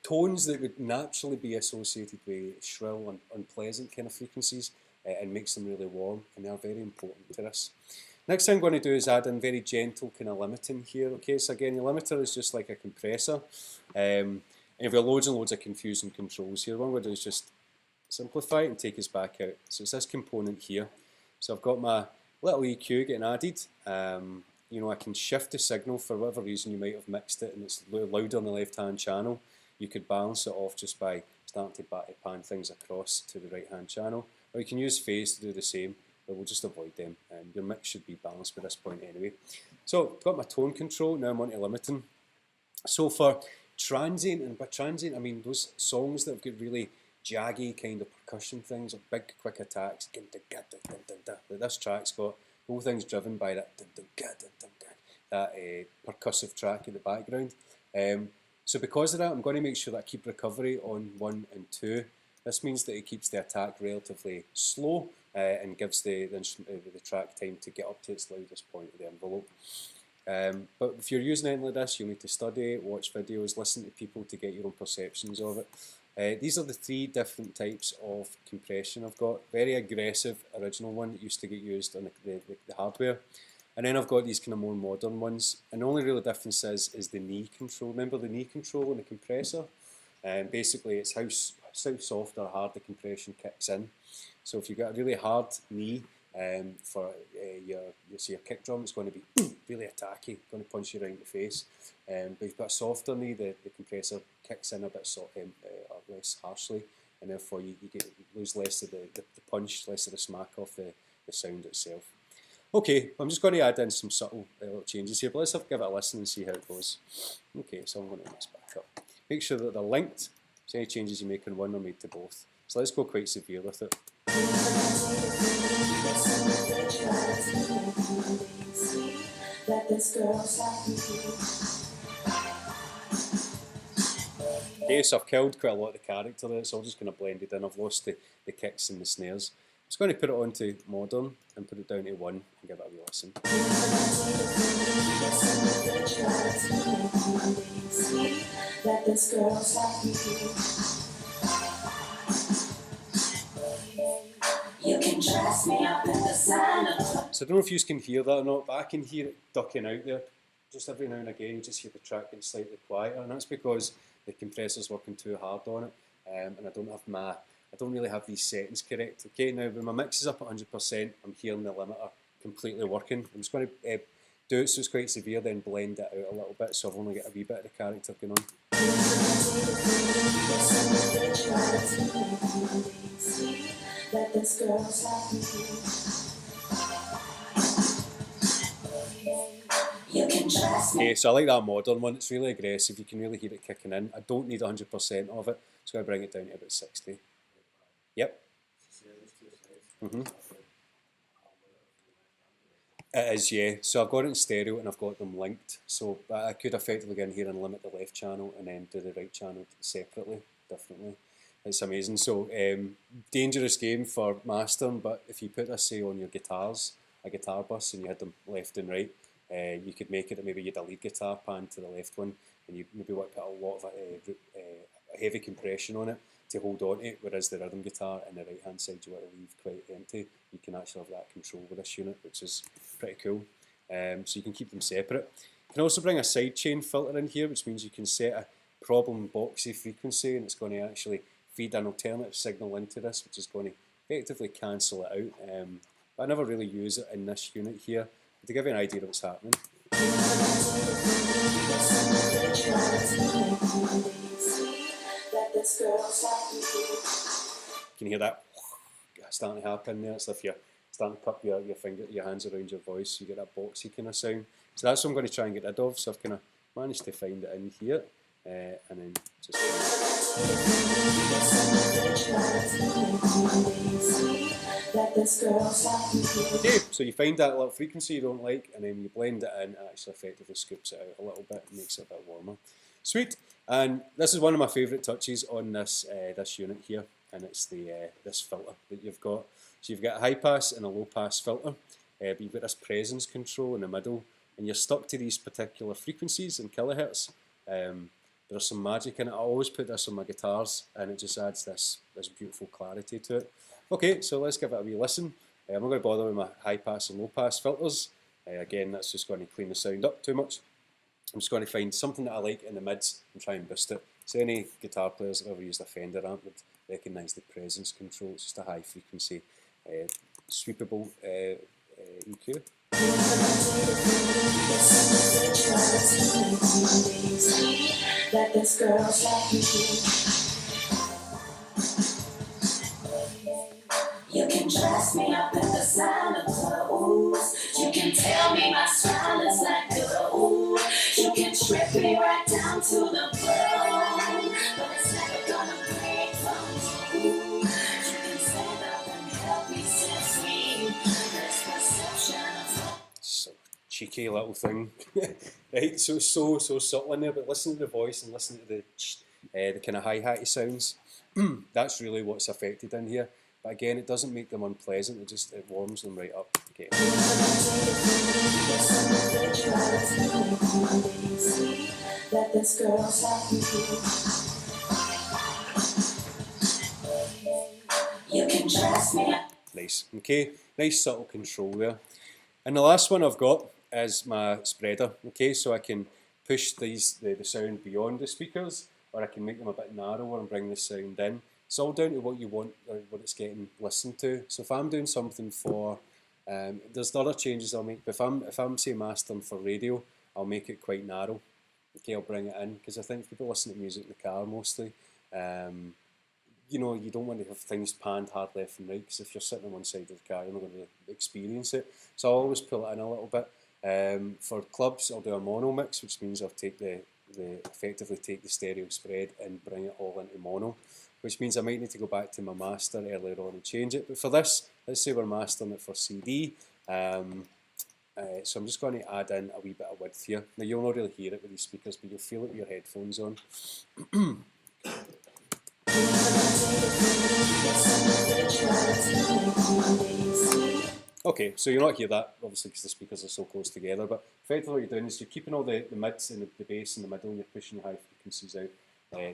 tones that would naturally be associated with shrill and unpleasant kind of frequencies and makes them really warm, and they are very important to this. Next thing I'm going to do is add in very gentle kind of limiting here. Okay, so again, your limiter is just like a compressor, and you've got loads and loads of confusing controls here. What I'm going to do is just simplify it and take us back out. So it's this component here. So I've got my little EQ getting added. I can shift the signal for whatever reason you might have mixed it and it's louder on the left-hand channel. You could balance it off just by starting to pan things across to the right-hand channel. Or you can use phase to do the same, but we'll just avoid them. Your mix should be balanced by this point anyway. So I've got my tone control, now I'm on to limiting. So for transient, and by transient I mean those songs that have got really jaggy kind of percussion things, or big quick attacks, like this track's got, the whole thing's driven by that percussive track in the background. So because of that, I'm going to make sure that I keep recovery on 1 and 2. This means that it keeps the attack relatively slow and gives the track time to get up to its loudest point of the envelope. But if you're using anything like this, you'll need to study, watch videos, listen to people to get your own perceptions of it. These are the 3 different types of compression I've got. Very aggressive original one that used to get used on the hardware. And then I've got these kind of more modern ones, and the only real difference is the knee control. Remember the knee control in the compressor? And basically it's how soft or hard the compression kicks in. So if you've got a really hard knee for your kick drum, it's going to be really attacky, going to punch you right in the face. But if you've got a softer knee, the compressor kicks in a bit or less harshly, and therefore you lose less of the punch, less of the smack off the sound itself. Okay, I'm just going to add in some subtle little changes here, but let's give it a listen and see how it goes. Okay, so I'm going to mix back up. Make sure that they're linked, so any changes you make in one are made to both. So let's go quite severe with it. Okay, so I've killed quite a lot of the character there, it's all just kind of blended in. I've lost the kicks and the snares. I'm just going to put it onto modern and put it down to 1 and give it a wee listen. So I don't know if you can hear that or not, but I can hear it ducking out there. Just every now and again, you just hear the track getting slightly quieter, and that's because the compressor's working too hard on it, and I don't really have these settings correct. Okay, now when my mix is up at 100%, I'm hearing the limiter completely working. I'm just going to do it so it's quite severe, then blend it out a little bit, so I've only got a wee bit of the character going on. Okay, so I like that modern one. It's really aggressive. You can really hear it kicking in. I don't need 100% of it. So I'm going to bring it down to about 60. Yep. It is, yeah. So I've got it in stereo and I've got them linked. So I could effectively get in here and limit the left channel and then do the right channel separately, differently. It's amazing. So dangerous game for mastering, but if you put this, say, on your guitars, a guitar bus, and you had them left and right, you could make it that maybe you had a lead guitar pan to the left one, and you maybe want to put a lot of heavy compression on it to hold on to it, whereas the rhythm guitar in the right hand side you want to leave quite empty. You can actually have that control with this unit, which is pretty cool. So you can keep them separate. You can also bring a sidechain filter in here, which means you can set a problem boxy frequency, and it's going to actually feed an alternative signal into this, which is going to effectively cancel it out. But I never really use it in this unit here. But to give you an idea of what's happening. Can you hear that starting to happen there? It's if you're starting to cup your hands around your voice, you get that boxy kind of sound. So that's what I'm going to try and get rid of. So I've kind of managed to find it in here, and then just. Okay, so you find that little frequency you don't like, and then you blend it in, and actually effectively scoops it out a little bit and makes it a bit warmer. Sweet. And this is one of my favourite touches on this this unit here, and it's the this filter that you've got. So you've got a high pass and a low pass filter, but you've got this presence control in the middle, and you're stuck to these particular frequencies in kilohertz. There's some magic in it. I always put this on my guitars, and it just adds this beautiful clarity to it. Okay, so let's give it a wee listen. I'm not going to bother with my high pass and low pass filters. Again, that's just going to clean the sound up too much. I'm just going to find something that I like in the mids and try and boost it. So any guitar players that have ever used a Fender amp would recognise the presence control. It's just a high frequency, sweepable EQ. You can dress me up in designer clothes. You can tell me my style is like gold. You can trip me right down to the bone, but it's never gonna break from you. You can stand up and help me set me. There's perception of so cheeky little thing, right? So subtle in there, but listen to the voice and listen to the kind of hi-hatty sounds. That's really what's affected in here. But again, it doesn't make them unpleasant, it warms them right up. Okay. Nice. Okay, nice subtle control there. And the last one I've got is my spreader. Okay, so I can push the sound beyond the speakers, or I can make them a bit narrower and bring the sound in. It's all down to what you want or what it's getting listened to. So if I'm doing something for, there's other changes I'll make. But if I'm say mastering for radio, I'll make it quite narrow. Okay, I'll bring it in because I think people listen to music in the car mostly. You know, you don't want to have things panned hard left and right because if you're sitting on one side of the car, you're not going to experience it. So I'll always pull it in a little bit. For clubs, I'll do a mono mix, which means I'll take effectively take the stereo spread and bring it all into mono, which means I might need to go back to my master earlier on and change it. But for this, let's say we're mastering it for CD. So I'm just going to add in a wee bit of width here. Now you'll not really hear it with these speakers, but you'll feel it with your headphones on. Okay, so you'll not hear that, obviously, because the speakers are so close together, but effectively what you're doing is you're keeping all the mids and the bass in the middle, and you're pushing your high frequencies out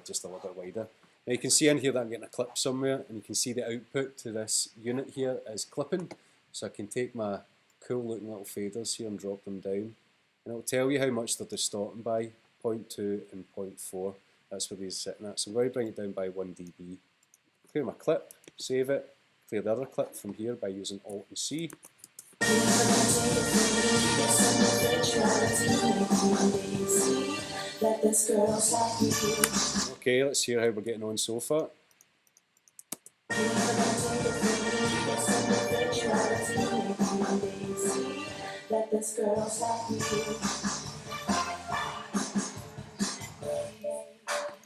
just a little bit wider. Now you can see in here that I'm getting a clip somewhere, and you can see the output to this unit here is clipping, so I can take my cool looking little faders here and drop them down, and it'll tell you how much they're distorting by, 0.2 and 0.4, that's where these are sitting at. So I'm going to bring it down by 1 dB. Clear my clip, save it, clear the other clip from here by using Alt and C. Okay, let's hear how we're getting on so far.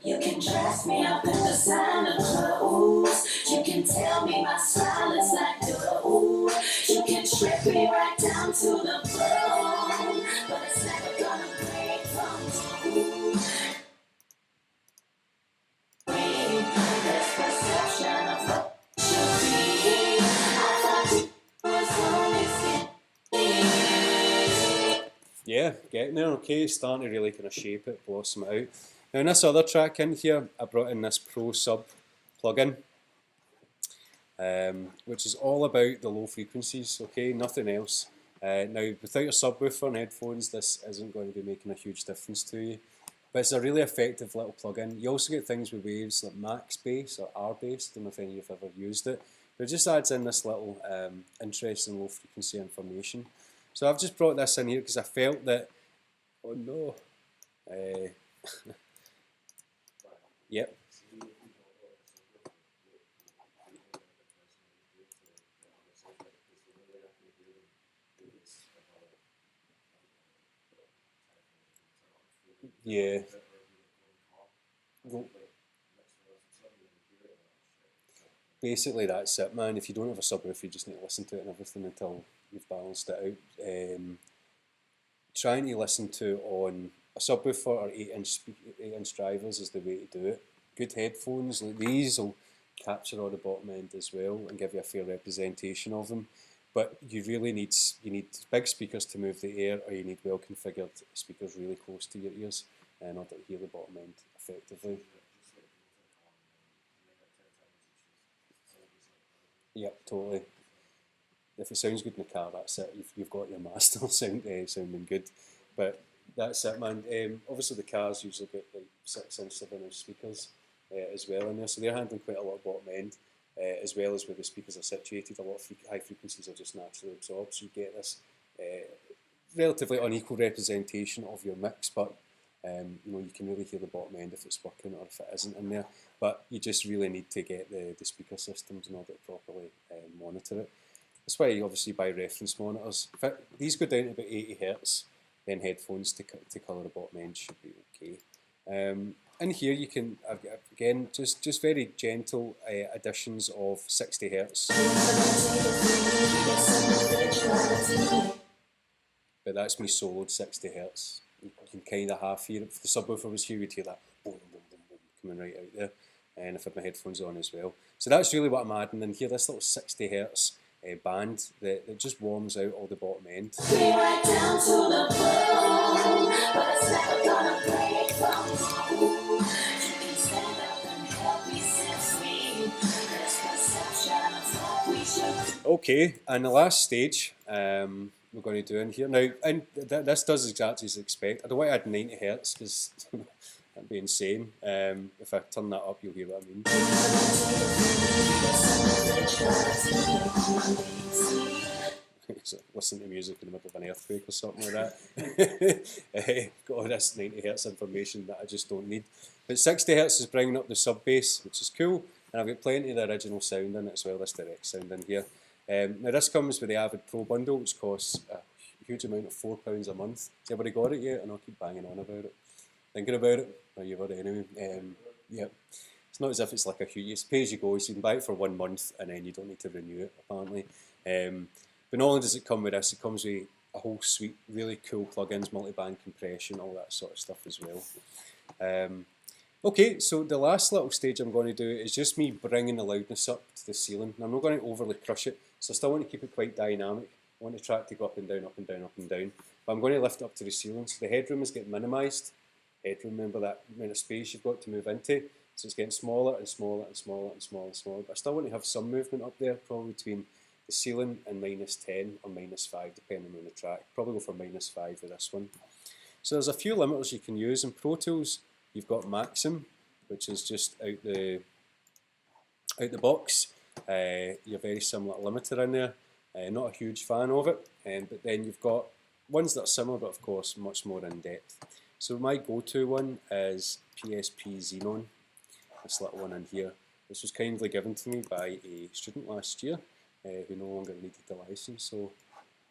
You can dress me up in designer clothes. You can tell me my style is like dough. You can trip me right down to the bone, but it's never gonna break from you. This perception of what should be. I thought you was only skin. Yeah, getting there, okay, starting to really kind of shape it, blossom it out. Now in this other track in here, I brought in this Pro Sub plugin, which is all about the low frequencies, okay, nothing else. Now without your subwoofer and headphones, this isn't going to be making a huge difference to you, but it's a really effective little plugin. You also get things with waves like max bass or R bass, don't know if any of you have ever used it, but it just adds in this little interesting low frequency information. So I've just brought this in here because I felt that, oh no, yep. Yeah. Well, basically that's it, man. If you don't have a subwoofer, you just need to listen to it and everything until you've balanced it out. Trying to listen to on a subwoofer or 8-inch drivers is the way to do it. Good headphones like these will capture all the bottom end as well and give you a fair representation of them. But you really need big speakers to move the air, or you need well configured speakers really close to your ears in order to hear the bottom end effectively. Yep, totally. If it sounds good in the car, that's it. You've got your master sounding good. But that's it, man. Obviously, the cars usually get like 6-inch, 7-inch speakers as well in there, so they're handling quite a lot of bottom end, as well as where the speakers are situated. A lot of high frequencies are just naturally absorbed, so you get this relatively unequal representation of your mix. But you know, you can really hear the bottom end if it's working or if it isn't in there. But you just really need to get the speaker systems in order to properly monitor it. That's why you obviously buy reference monitors. These go down to about 80 Hz, then headphones to colour the bottom end should be okay. In here you can, again, just very gentle additions of 60 Hz. But that's me soloed 60 Hz. You can kind of half hear it. If the subwoofer was here, you'd hear that boom, boom, boom, boom, coming right out there. And if I had my headphones on as well. So that's really what I'm adding in here, this little 60 Hz band that just warms out all the bottom end. Okay, and the last stage we're going to do in here. Now, and this does exactly as expected. I don't want to add 90 Hz because that'd be insane. If I turn that up, you'll hear what I mean. So listen to music in the middle of an earthquake or something like that. Got all this 90 Hz information that I just don't need. But 60 Hz is bringing up the sub bass, which is cool. And I've got plenty of the original sound in it as well, this direct sound in here. Now this comes with the Avid Pro bundle, which costs a huge amount of £4 a month. Has everybody got it yet? And I'll keep banging on about it. Thinking about it? Oh, you've got it anyway. Yeah. It's not as if it's like a huge, it's pay as you go, so you can buy it for 1 month and then you don't need to renew it, apparently. But not only does it come with this, it comes with a whole suite, really cool plugins, multi-band compression, all that sort of stuff as well. Okay, so the last little stage I'm going to do is just me bringing the loudness up to the ceiling. Now, I'm not going to overly crush it, so I still want to keep it quite dynamic. I want the track to go up and down, up and down, up and down. But I'm going to lift it up to the ceiling, so the headroom is getting minimised. Headroom, remember that amount of space you've got to move into. So it's getting smaller and smaller and smaller and smaller and smaller. But I still want to have some movement up there, probably between the ceiling and -10 or -5, depending on the track. Probably go for -5 with this one. So there's a few limiters you can use. In Pro Tools, you've got Maxim, which is just out the box. Your very similar limiter in there. Not a huge fan of it. But then you've got ones that are similar, but of course much more in depth. So my go-to one is PSP Xenon. This little one in here. This was kindly given to me by a student last year who no longer needed the license. So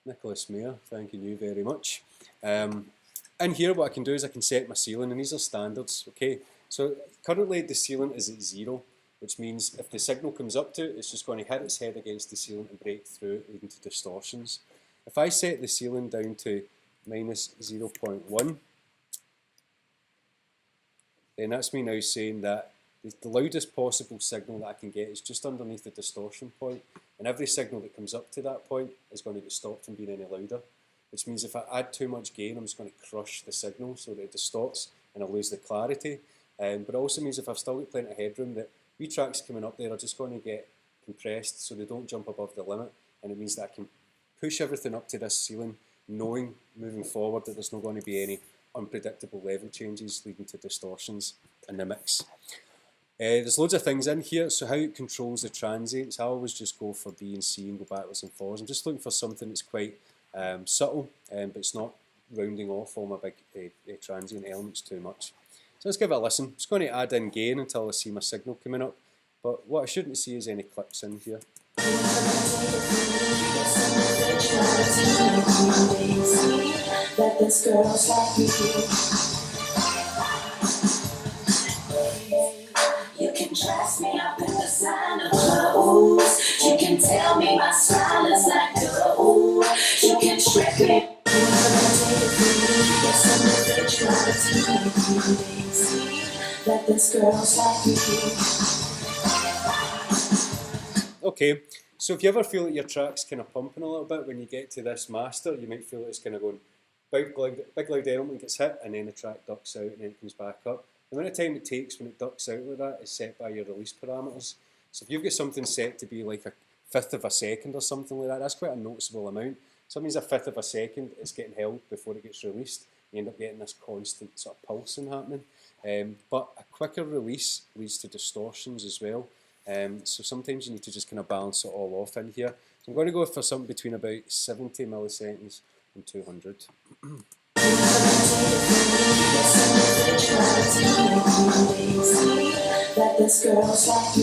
Nicholas Mayer, thanking you very much. In here what I can do is I can set my ceiling, and these are standards. Okay, so currently the ceiling is at 0, which means if the signal comes up to it, it's just going to hit its head against the ceiling and break through, leading to distortions. If I set the ceiling down to -0.1, then that's me now saying that the loudest possible signal that I can get is just underneath the distortion point, and every signal that comes up to that point is going to get stopped from being any louder, which means if I add too much gain, I'm just going to crush the signal so that it distorts and I lose the clarity. But it also means if I've still got plenty of headroom, that wee tracks coming up there are just going to get compressed so they don't jump above the limit, and it means that I can push everything up to this ceiling, knowing moving forward that there's not going to be any unpredictable level changes leading to distortions in the mix. There's loads of things in here, so how it controls the transients, I always just go for B and C and go backwards and forwards. I'm just looking for something that's quite subtle, but it's not rounding off all my big transient elements too much. So let's give it a listen. I'm just going to add in gain until I see my signal coming up, but what I shouldn't see is any clips in here. That this girl's like you can dress me up in designer clothes. You can tell me my style is like gold. You can trick me. That this girl's like Okay, so if you ever feel that your track's kind of pumping a little bit when you get to this master, you might feel that it's kind of going big loud element gets hit and then the track ducks out and then it comes back up. The amount of time it takes when it ducks out like that is set by your release parameters. So if you've got something set to be like a 1/5 of a second or something like that, that's quite a noticeable amount. So that means a 1/5 of a second is getting held before it gets released. You end up getting this constant sort of pulsing happening. But a quicker release leads to distortions as well. So sometimes you need to just kind of balance it all off in here. So I'm going to go for something between about 70 milliseconds and 200. that this girl's like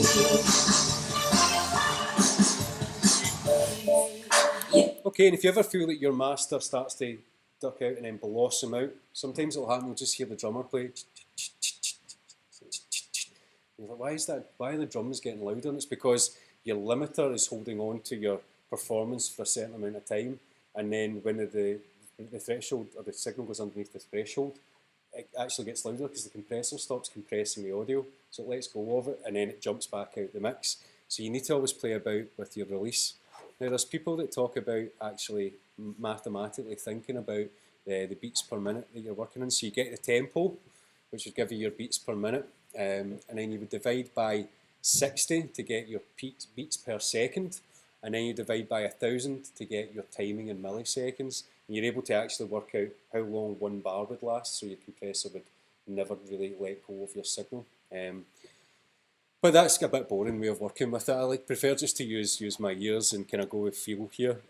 Okay, and if you ever feel that your master starts to duck out and then blossom out, sometimes it'll happen, you'll just hear the drummer play. You're like, why is that? Why are the drums getting louder? And it's because your limiter is holding on to your performance for a certain amount of time, and then when the threshold or the signal goes underneath the threshold, it actually gets louder because the compressor stops compressing the audio, so it lets go of it and then it jumps back out the mix. So you need to always play about with your release. Now there's people that talk about actually mathematically thinking about the beats per minute that you're working on. So you get the tempo, which would give you your beats per minute, and then you would divide by 60 to get your beats per second, and then you divide by 1,000 to get your timing in milliseconds, and you're able to actually work out how long one bar would last, so your compressor would never really let go of your signal. But that's a bit boring way of working with it. I prefer just to use my ears and kind of go with feel here.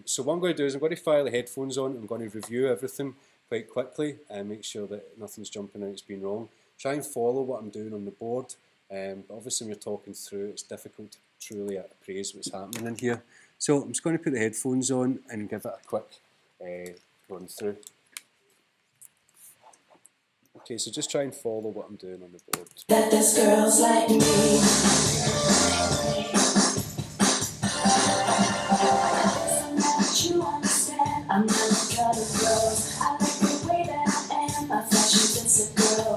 So what I'm going to do is I'm going to fire the headphones on. I'm going to review everything quite quickly and make sure that nothing's jumping out, it's been wrong. Try and follow what I'm doing on the board. But obviously when you're talking through, it's difficult to truly appraise what's happening in here. So I'm just going to put the headphones on and give it a quick run through. Okay, so just try and follow what I'm doing on the board. That there's girls like me. You understand, I'm not the kind of girl. I like the way that I am. My fashion fits a girl.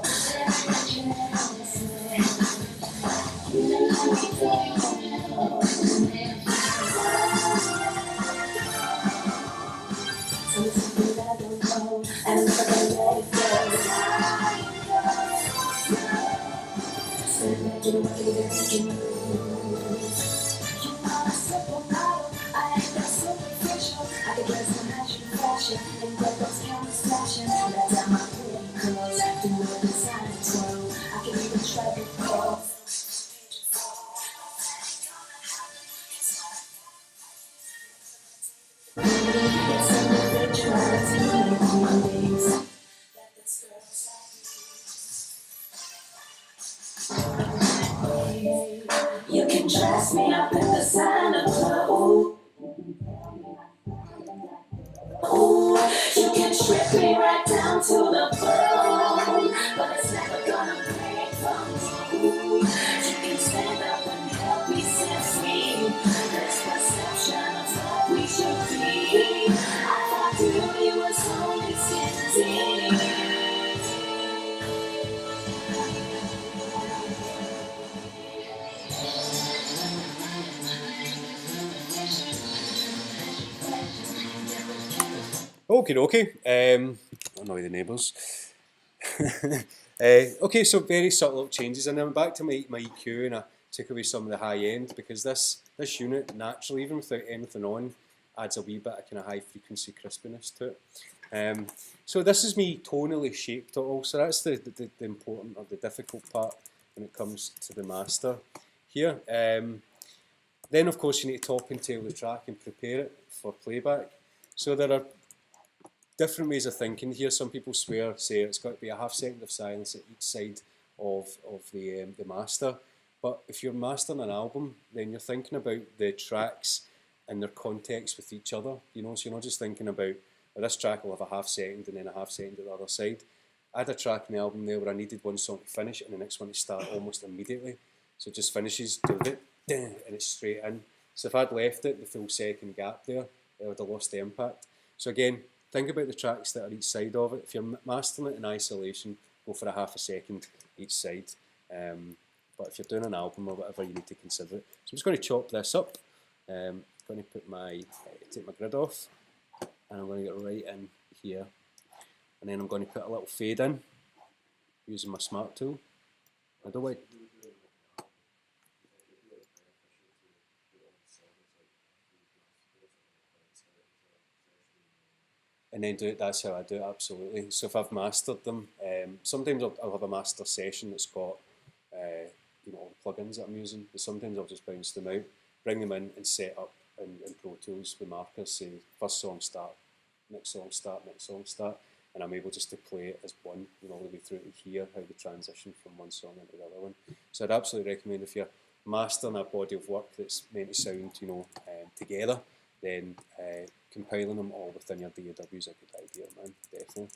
Something that I don't know, and never let it go. You are a simple model. I ain't that superficial. I can dress and match your fashion and get those cameras flashing. That's how my pretty curls do no design twirl. I can even try to call. It's individuality these days. You can dress me up in designer clothes. You can strip me right down to the bone, but it's never gonna break from you. You can stand up and help me set free this perception of what we should be. I thought beauty was only skin. Okay. Annoy the neighbours. Okay, so very subtle changes, and then back to my EQ, and I took away some of the high end because this unit naturally, even without anything on, adds a wee bit of kind of high frequency crispiness to it. So this is me tonally shaped it all. So that's the important or the difficult part when it comes to the master here. Then of course you need to top and tail the track and prepare it for playback. So there are different ways of thinking here. Some people say it's got to be a half second of silence at each side of the master. But if you're mastering an album, then you're thinking about the tracks and their context with each other. You know, so you're not just thinking about, well, this track will have a half second and then a half second at the other side. I had a track in the album there where I needed one song to finish and the next one to start almost immediately. So it just finishes, and it's straight in. So if I'd left it, the full second gap there, it would have lost the impact. So again, think about the tracks that are each side of it. If you're mastering it in isolation, go for a half a second each side. But if you're doing an album or whatever, you need to consider it. So I'm just going to chop this up. I'm going to take my grid off, and I'm going to get right in here. And then I'm going to put a little fade in using my smart tool. I don't like. And then do it, that's how I do it, absolutely. So if I've mastered them, sometimes I'll have a master session that's got all the plugins that I'm using, but sometimes I'll just bounce them out, bring them in and set up in Pro Tools with markers, say first song start, next song start, and I'm able just to play it as one, all the way through to hear how the transition from one song into the other one. So I'd absolutely recommend, if you're mastering a body of work that's meant to sound, together, then compiling them all within your DAW is a good idea, man, definitely.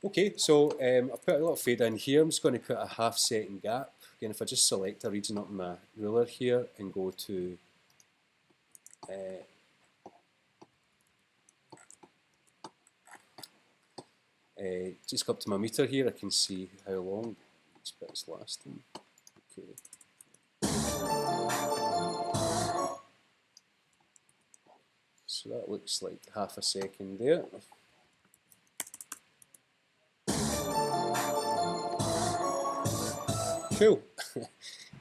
Okay, so I've put a little fade in here. I'm just going to put a half second gap. Again, if I just select a region up in my ruler here and go to just go up to my meter here, I can see how long this bit is lasting. Okay. So that looks like half a second there. Cool.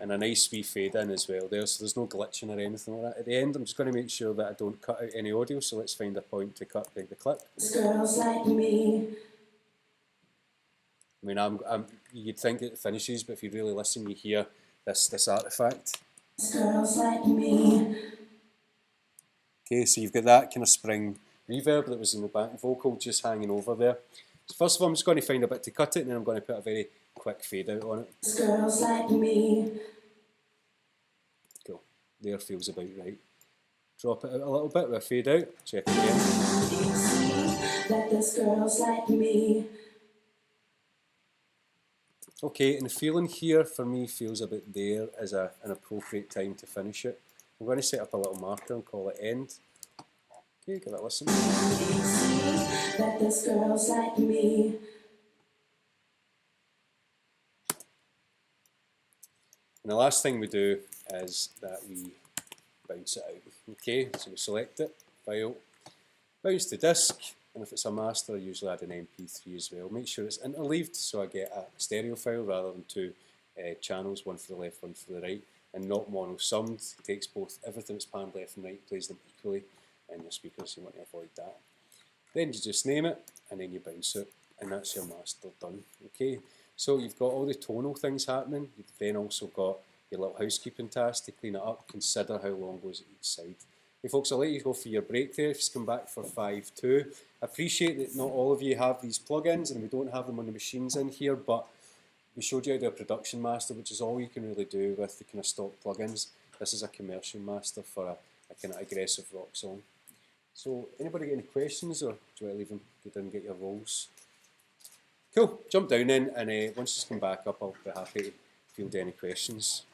and a nice wee fade in as well there, so there's no glitching or anything like that. At the end, I'm just going to make sure that I don't cut out any audio, so let's find a point to cut the clip. Girls like me. I mean, you'd think it finishes, but if you really listen, you hear this artifact. Girls like me. Okay, so you've got that kind of spring reverb that was in the back vocal just hanging over there. So first of all, I'm just going to find a bit to cut it, and then I'm going to put a very quick fade out on it. Girls like me. Cool. There feels about right. Drop it out a little bit with a fade out. Check it again. That there's girls like me. Okay, and the feeling here for me feels about there as an appropriate time to finish it. I'm going to set up a little marker and call it end. Okay, give it a listen. That there's girls like me. And the last thing we do is that we bounce it out. Okay, so we select it, file, bounce to disk, and if it's a master, I usually add an MP3 as well. Make sure it's interleaved so I get a stereo file rather than two channels, one for the left, one for the right, and not mono summed. It takes both, everything that's panned left and right, plays them equally in your speakers, so you want to avoid that. Then you just name it, and then you bounce it, and that's your master done. Okay, so you've got all the tonal things happening. You've then also got your little housekeeping task to clean it up. Consider how long goes at each side. Hey folks, I'll let you go for your break there. Just come back for 5-2. I appreciate that not all of you have these plugins and we don't have them on the machines in here, but we showed you how to do a production master, which is all you can really do with the kind of stock plugins. This is a commercial master for a kind of aggressive rock song. So, anybody got any questions, or do you want to leave them, get in and get your rolls? Cool, jump down then, and once you come back up, I'll be happy to field any questions.